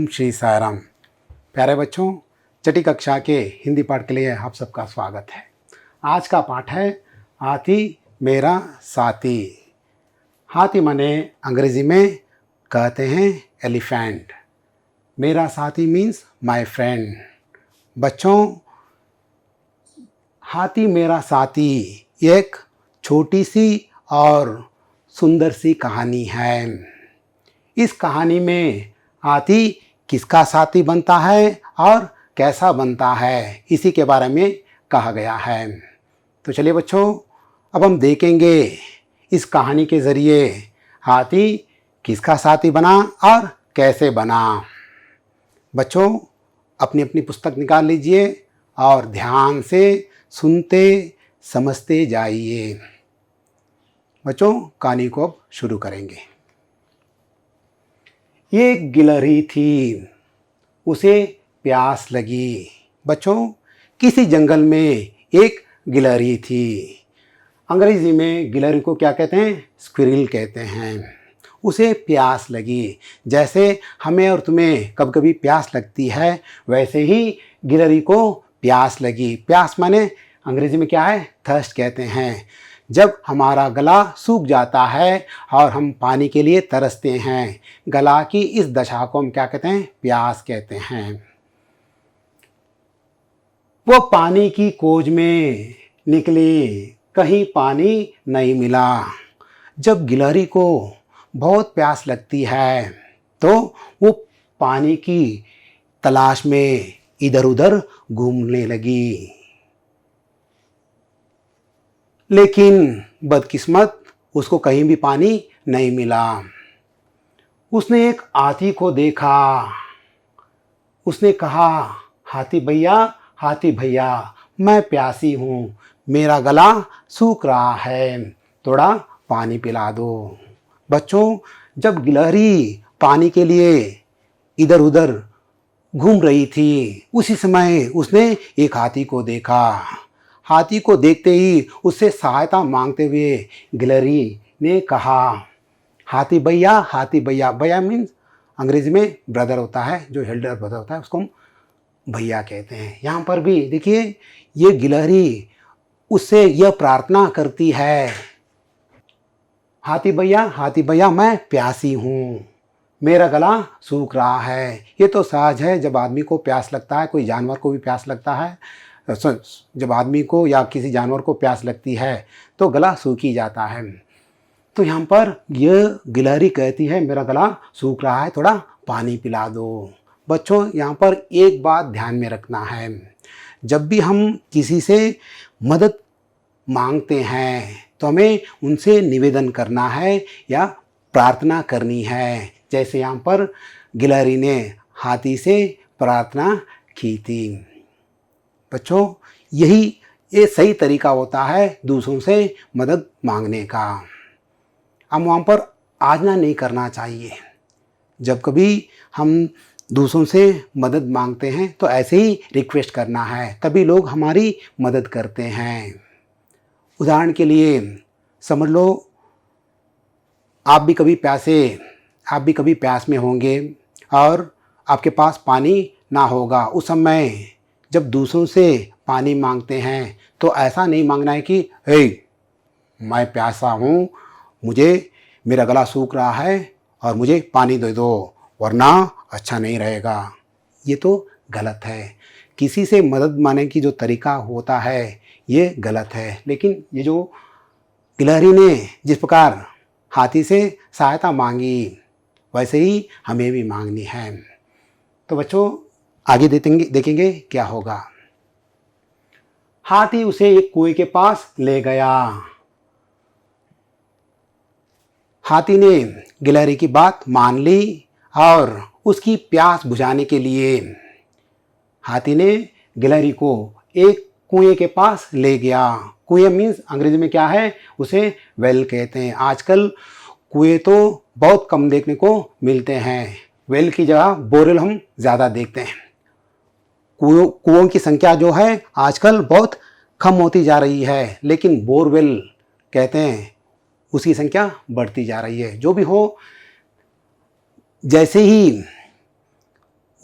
ओम श्री साईराम। प्यारे बच्चों, छठी कक्षा के हिंदी पाठ के लिए आप सबका स्वागत है। आज का पाठ है हाथी मेरा साथी। हाथी माने अंग्रेजी में कहते हैं एलिफेंट। मेरा साथी मीन्स माय फ्रेंड। बच्चों, हाथी मेरा साथी एक छोटी सी और सुंदर सी कहानी है। इस कहानी में हाथी किसका साथी बनता है और कैसा बनता है, इसी के बारे में कहा गया है। तो चलिए बच्चों, अब हम देखेंगे इस कहानी के ज़रिए हाथी किसका साथी बना और कैसे बना। बच्चों, अपनी अपनी पुस्तक निकाल लीजिए और ध्यान से सुनते समझते जाइए। बच्चों, कहानी को अब शुरू करेंगे। एक गिलहरी थी, उसे प्यास लगी। बच्चों, किसी जंगल में एक गिलहरी थी। अंग्रेजी में गिलहरी को क्या कहते हैं? स्क्विरल कहते हैं। उसे प्यास लगी, जैसे हमें और तुम्हें कभी कभी प्यास लगती है, वैसे ही गिलहरी को प्यास लगी। प्यास माने अंग्रेजी में क्या है? थर्स्ट कहते हैं। जब हमारा गला सूख जाता है और हम पानी के लिए तरसते हैं, गला की इस दशा को हम क्या कहते हैं? प्यास कहते हैं। वो पानी की खोज में निकली, कहीं पानी नहीं मिला। जब गिलहरी को बहुत प्यास लगती है तो वो पानी की तलाश में इधर उधर घूमने लगी। लेकिन बदकिस्मत, उसको कहीं भी पानी नहीं मिला। उसने एक हाथी को देखा। उसने कहा, हाथी भैया, मैं प्यासी हूँ, मेरा गला सूख रहा है, थोड़ा पानी पिला दो। बच्चों, जब गिलहरी पानी के लिए इधर उधर घूम रही थी, उसी समय उसने एक हाथी को देखा। हाथी को देखते ही उससे सहायता मांगते हुए गिलहरी ने कहा, हाथी भैया, भैया मीन्स अंग्रेजी में ब्रदर होता है, जो एल्डर ब्रदर होता है उसको हम भैया कहते हैं। यहाँ पर भी देखिए, ये गिलहरी उससे यह प्रार्थना करती है, हाथी भैया मैं प्यासी हूँ, मेरा गला सूख रहा है। ये तो सहज है, जब आदमी को प्यास लगता है, कोई जानवर को भी प्यास लगता है, जब आदमी को या किसी जानवर को प्यास लगती है तो गला सूख ही जाता है। तो यहाँ पर यह गिलहरी कहती है, मेरा गला सूख रहा है, थोड़ा पानी पिला दो। बच्चों, यहाँ पर एक बात ध्यान में रखना है, जब भी हम किसी से मदद मांगते हैं तो हमें उनसे निवेदन करना है या प्रार्थना करनी है। जैसे यहाँ पर गिलहरी ने हाथी से प्रार्थना की थी। बच्चों, ये सही तरीका होता है दूसरों से मदद मांगने का। हम वहाँ पर आजना नहीं करना चाहिए। जब कभी हम दूसरों से मदद मांगते हैं तो ऐसे ही रिक्वेस्ट करना है, तभी लोग हमारी मदद करते हैं। उदाहरण के लिए समझ लो, आप भी कभी प्यास में होंगे और आपके पास पानी ना होगा। उस समय जब दूसरों से पानी मांगते हैं तो ऐसा नहीं मांगना है कि हे, मैं प्यासा हूँ, मेरा गला सूख रहा है और मुझे पानी दे दो, वरना अच्छा नहीं रहेगा। ये तो गलत है। किसी से मदद मांगने की जो तरीका होता है ये गलत है। लेकिन ये जो गिलहरी ने जिस प्रकार हाथी से सहायता मांगी, वैसे ही हमें भी मांगनी है। तो बच्चों, आगे देखेंगे क्या होगा। हाथी उसे एक कुएं के पास ले गया। हाथी ने गिलहरी की बात मान ली और उसकी प्यास बुझाने के लिए हाथी ने गिलहरी को एक कुएं के पास ले गया। कुएं मीन्स अंग्रेजी में क्या है? उसे वेल कहते हैं। आजकल कुएं तो बहुत कम देखने को मिलते हैं। वेल की जगह बोरवेल हम ज़्यादा देखते हैं। कुओं की संख्या जो है आजकल बहुत कम होती जा रही है, लेकिन बोरवेल कहते हैं उसकी संख्या बढ़ती जा रही है। जो भी हो, जैसे ही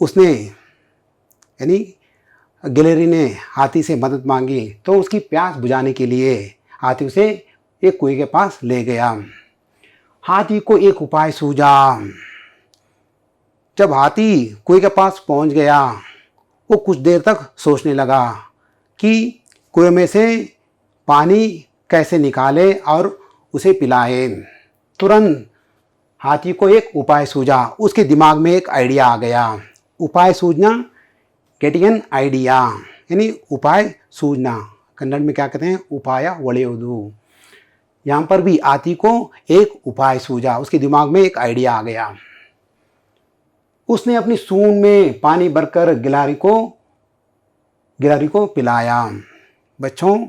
उसने यानी गिलहरी ने हाथी से मदद मांगी, तो उसकी प्यास बुझाने के लिए हाथी उसे एक कुएं के पास ले गया। हाथी को एक उपाय सूझा। जब हाथी कुएं के पास पहुंच गया, वो कुछ देर तक सोचने लगा कि कुएं में से पानी कैसे निकाले और उसे पिलाए। तुरंत हाथी को एक उपाय सूझा। उसके दिमाग में एक आइडिया आ गया। उपाय सूझना, गेटिंग एन आइडिया, यानी उपाय सूझना। कन्नड़ में क्या कहते हैं, उपाय वಳೆಯುವುದು। यहाँ पर भी हाथी को एक उपाय सूझा, उसके दिमाग में एक आइडिया आ गया। उसने अपनी सूंड में पानी भरकर गिलहरी को पिलाया। बच्चों,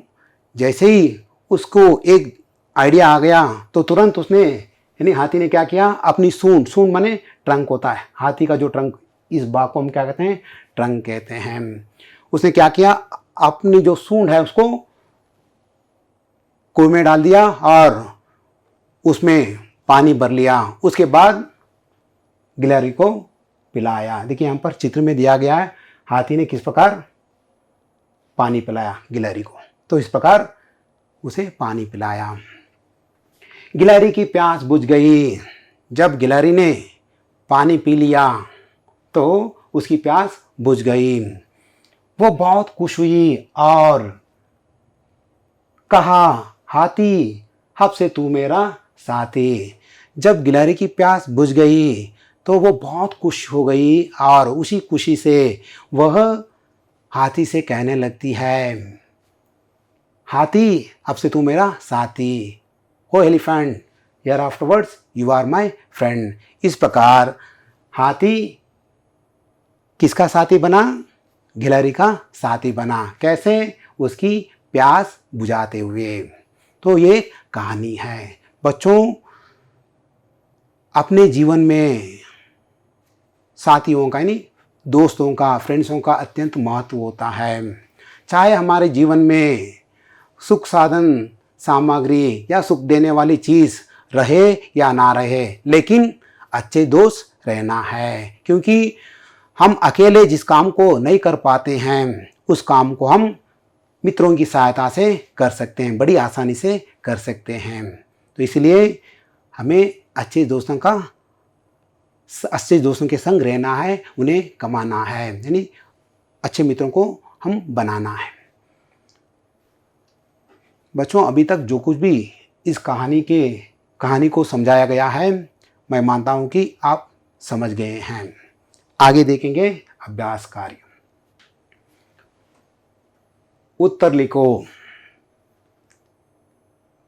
जैसे ही उसको एक आइडिया आ गया तो तुरंत उसने यानी हाथी ने क्या किया, अपनी सूंड माने ट्रंक होता है, हाथी का जो ट्रंक, इस भाग को हम क्या कहते हैं, ट्रंक कहते हैं। उसने क्या किया, अपनी जो सूंड है उसको कुएं में डाल दिया और उसमें पानी भर लिया। उसके बाद गिलहरी को पिलाया। देखिए यहाँ पर चित्र में दिया गया है हाथी ने किस प्रकार पानी पिलाया गिलहरी को। तो इस प्रकार उसे पानी पिलाया। गिलहरी की प्यास बुझ गई। जब गिलहरी ने पानी पी लिया तो उसकी प्यास बुझ गई। वो बहुत खुश हुई और कहा, हाथी अब से तू मेरा साथी। जब गिलहरी की प्यास बुझ गई तो वो बहुत खुश हो गई और उसी खुशी से वह हाथी से कहने लगती है, हाथी अब से तू मेरा साथी। Oh elephant, here afterwards you are my friend. इस प्रकार हाथी किसका साथी बना, गिलहरी का साथी बना। कैसे, उसकी प्यास बुझाते हुए। तो ये कहानी है। बच्चों, अपने जीवन में साथियों का यानी दोस्तों का, फ्रेंड्सों का अत्यंत महत्व होता है। चाहे हमारे जीवन में सुख साधन सामग्री या सुख देने वाली चीज़ रहे या ना रहे, लेकिन अच्छे दोस्त रहना है। क्योंकि हम अकेले जिस काम को नहीं कर पाते हैं, उस काम को हम मित्रों की सहायता से कर सकते हैं, बड़ी आसानी से कर सकते हैं। तो इसलिए हमें अच्छे दोस्तों के संग रहना है, उन्हें कमाना है, यानी अच्छे मित्रों को हम बनाना है। बच्चों, अभी तक जो कुछ भी इस कहानी को समझाया गया है, मैं मानता हूँ कि आप समझ गए हैं। आगे देखेंगे अभ्यास कार्य। उत्तर लिखो।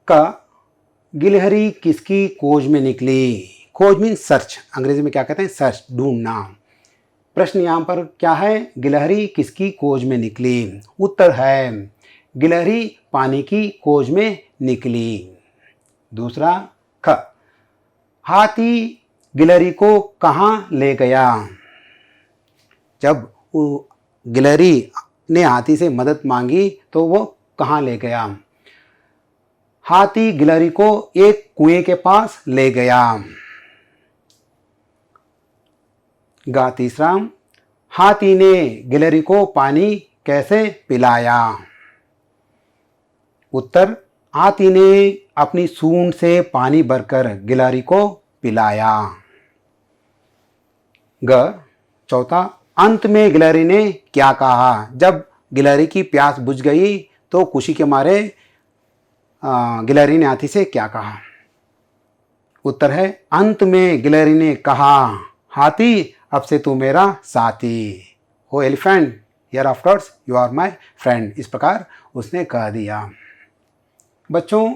क, गिलहरी किसकी खोज में निकली। खोज मीन सर्च, अंग्रेजी में क्या कहते हैं, सर्च, ढूंढना। प्रश्न यहाँ पर क्या है, गिलहरी किसकी खोज में निकली। उत्तर है, गिलहरी पानी की खोज में निकली। दूसरा, ख, हाथी गिलहरी को कहाँ ले गया। जब गिलहरी ने हाथी से मदद मांगी तो वो कहाँ ले गया। हाथी गिलहरी को एक कुएं के पास ले गया। गा, तीसरा, हाथी ने गिलहरी को पानी कैसे पिलाया। उत्तर, हाथी ने अपनी सूंड से पानी भरकर गिलहरी को पिलाया। ग, चौथा, अंत में गिलहरी ने क्या कहा। जब गिलहरी की प्यास बुझ गई तो खुशी के मारे गिलहरी ने हाथी से क्या कहा। उत्तर है, अंत में गिलहरी ने कहा, हाथी अब से तू मेरा साथी। हो elephant, here afterwards you are my friend. इस प्रकार उसने कह दिया। बच्चों,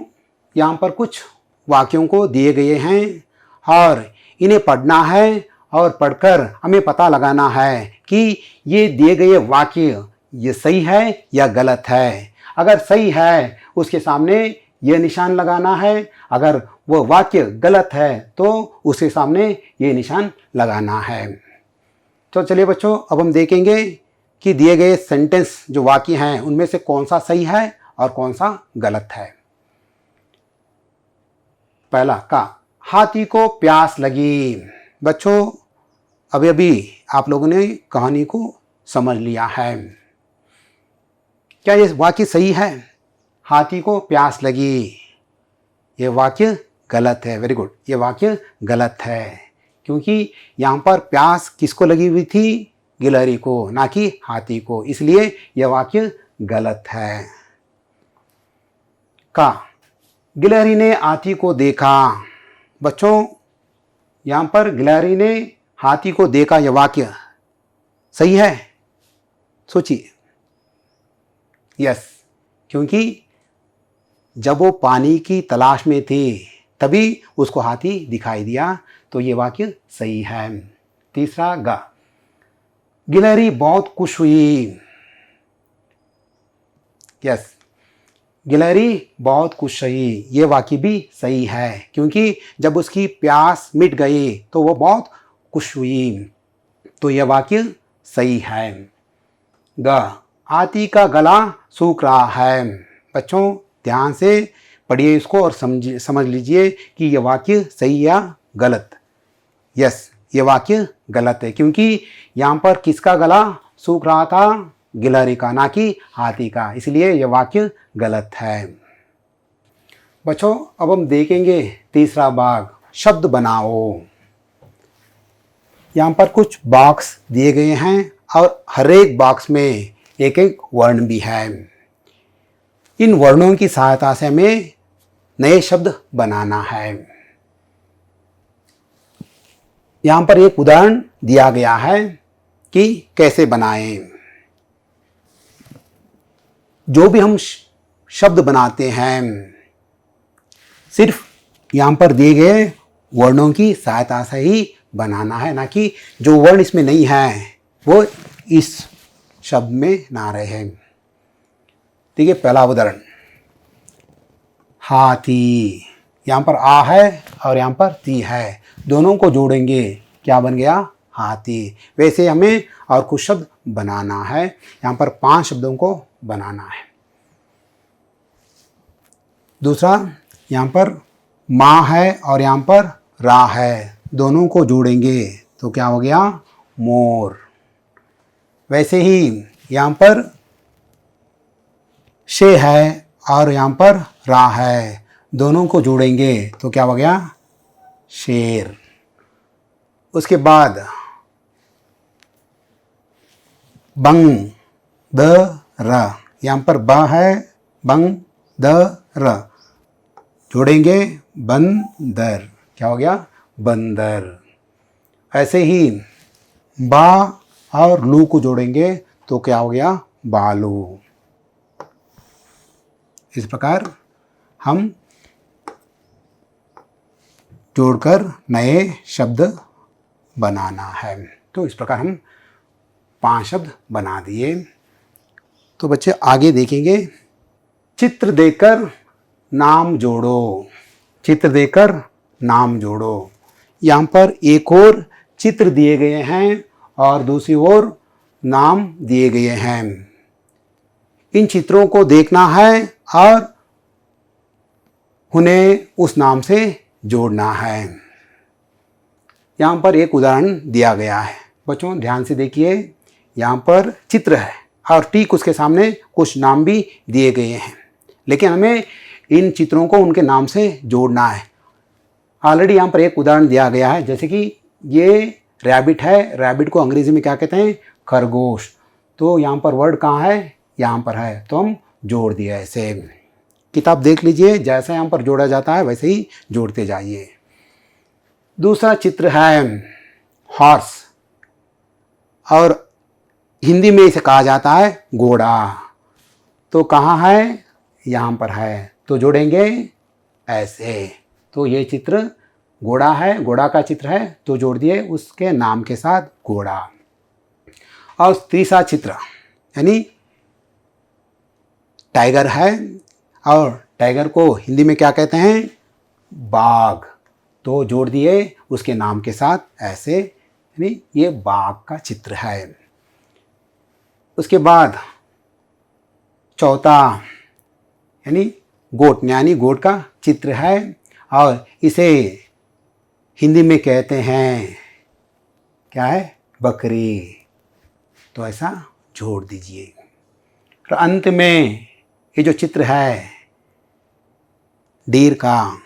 यहाँ पर कुछ वाक्यों को दिए गए हैं और इन्हें पढ़ना है और पढ़कर हमें पता लगाना है कि ये दिए गए वाक्य ये सही है या गलत है। अगर सही है उसके सामने ये निशान लगाना है, अगर वो वाक्य गलत है तो उसके सामने ये निशान लगाना है। तो चलिए बच्चों, अब हम देखेंगे कि दिए गए सेंटेंस जो वाक्य हैं उनमें से कौन सा सही है और कौन सा गलत है। पहला का, हाथी को प्यास लगी। बच्चों, अभी अभी आप लोगों ने कहानी को समझ लिया है। क्या ये वाक्य सही है? हाथी को प्यास लगी, ये वाक्य गलत है। वेरी गुड, ये वाक्य गलत है, क्योंकि यहाँ पर प्यास किसको लगी हुई थी? गिलहरी को, ना कि हाथी को, इसलिए यह वाक्य गलत है। का गिलहरी ने हाथी को देखा। बच्चों, यहाँ पर गिलहरी ने हाथी को देखा, यह वाक्य सही है? सोचिए। यस, क्योंकि जब वो पानी की तलाश में थे तभी उसको हाथी दिखाई दिया, तो ये वाक्य सही है। तीसरा ग, गिलहरी बहुत खुश हुई। यस, गिलहरी बहुत खुश हुई, ये वाक्य भी सही है, क्योंकि जब उसकी प्यास मिट गई तो वो बहुत खुश हुई, तो यह वाक्य सही है। ग, हाथी का गला सूख रहा है। बच्चों, ध्यान से पढ़िए इसको और समझ लीजिए कि यह वाक्य सही या गलत। यस, ये वाक्य गलत है, क्योंकि यहाँ पर किसका गला सूख रहा था? गिलहरी का, ना कि हाथी का, इसलिए यह वाक्य गलत है। बच्चों, अब हम देखेंगे तीसरा भाग, शब्द बनाओ। यहाँ पर कुछ बॉक्स दिए गए हैं और हर एक बॉक्स में एक एक वर्ण भी है। इन वर्णों की सहायता से हमें नए शब्द बनाना है। यहाँ पर एक उदाहरण दिया गया है कि कैसे बनाएं। जो भी हम शब्द बनाते हैं, सिर्फ यहाँ पर दिए गए वर्णों की सहायता से ही बनाना है, ना कि जो वर्ण इसमें नहीं है वो इस शब्द में ना रहे। ठीक है, पहला उदाहरण, हाथी। यहाँ पर आ है और यहाँ पर ती है, दोनों को जोड़ेंगे, क्या बन गया? हाथी। वैसे हमें और कुछ शब्द बनाना है, यहाँ पर 5 शब्दों को बनाना है। दूसरा, यहाँ पर माँ है और यहाँ पर रा है, दोनों को जोड़ेंगे तो क्या हो गया? मोर। वैसे ही यहाँ पर शे है और यहाँ पर रा है, दोनों को जोड़ेंगे तो क्या हो गया? शेर। उसके बाद बंग द र, यहाँ पर ब है, बंग द र, जोड़ेंगे बंदर, क्या हो गया? बंदर। ऐसे ही बा और लू को जोड़ेंगे तो क्या हो गया? बालू। इस प्रकार हम जोड़कर नए शब्द बनाना है। तो इस प्रकार हम 5 शब्द बना दिए। तो बच्चे आगे देखेंगे, चित्र देकर नाम जोड़ो। चित्र देकर नाम जोड़ो। यहाँ पर एक और चित्र दिए गए हैं और दूसरी ओर नाम दिए गए हैं। इन चित्रों को देखना है और उन्हें उस नाम से जोड़ना है। यहाँ पर एक उदाहरण दिया गया है, बच्चों ध्यान से देखिए। यहाँ पर चित्र है और ठीक उसके सामने कुछ नाम भी दिए गए हैं, लेकिन हमें इन चित्रों को उनके नाम से जोड़ना है। ऑलरेडी यहाँ पर एक उदाहरण दिया गया है, जैसे कि ये रैबिट है, रैबिट को अंग्रेजी में क्या कहते हैं? खरगोश। तो यहाँ पर वर्ड कहाँ है? यहाँ पर है, तो हम जोड़ दिए ऐसे। किताब देख लीजिए, जैसा यहाँ पर जोड़ा जाता है वैसे ही जोड़ते जाइए। दूसरा चित्र है हॉर्स, और हिंदी में इसे कहा जाता है घोड़ा। तो कहाँ है? यहाँ पर है, तो जोड़ेंगे ऐसे। तो ये चित्र घोड़ा है, घोड़ा का चित्र है, तो जोड़ दिए उसके नाम के साथ घोड़ा। और तीसरा चित्र यानी टाइगर है, और टाइगर को हिंदी में क्या कहते हैं? बाघ। तो जोड़ दिए उसके नाम के साथ ऐसे, यानी ये बाघ का चित्र है। उसके बाद चौथा यानी गोट, यानी गोट का चित्र है, और इसे हिंदी में कहते हैं क्या है, बकरी। तो ऐसा जोड़ दीजिए। और अंत में ये जो चित्र है डीर का,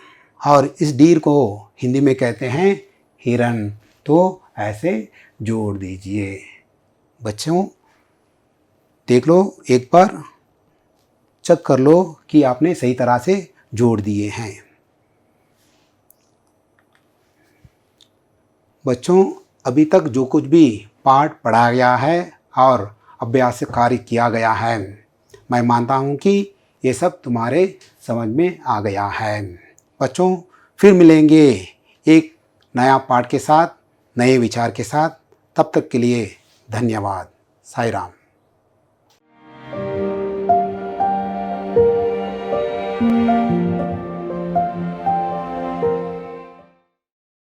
और इस डीर को हिंदी में कहते हैं हिरन, तो ऐसे जोड़ दीजिए। बच्चों देख लो, एक बार चेक कर लो कि आपने सही तरह से जोड़ दिए हैं। बच्चों अभी तक जो कुछ भी पाठ पढ़ाया गया है और अभ्यास कार्य किया गया है, मैं मानता हूँ कि ये सब तुम्हारे समझ में आ गया है। बच्चों फिर मिलेंगे एक नया पाठ के साथ, नए विचार के साथ। तब तक के लिए धन्यवाद। साईं राम।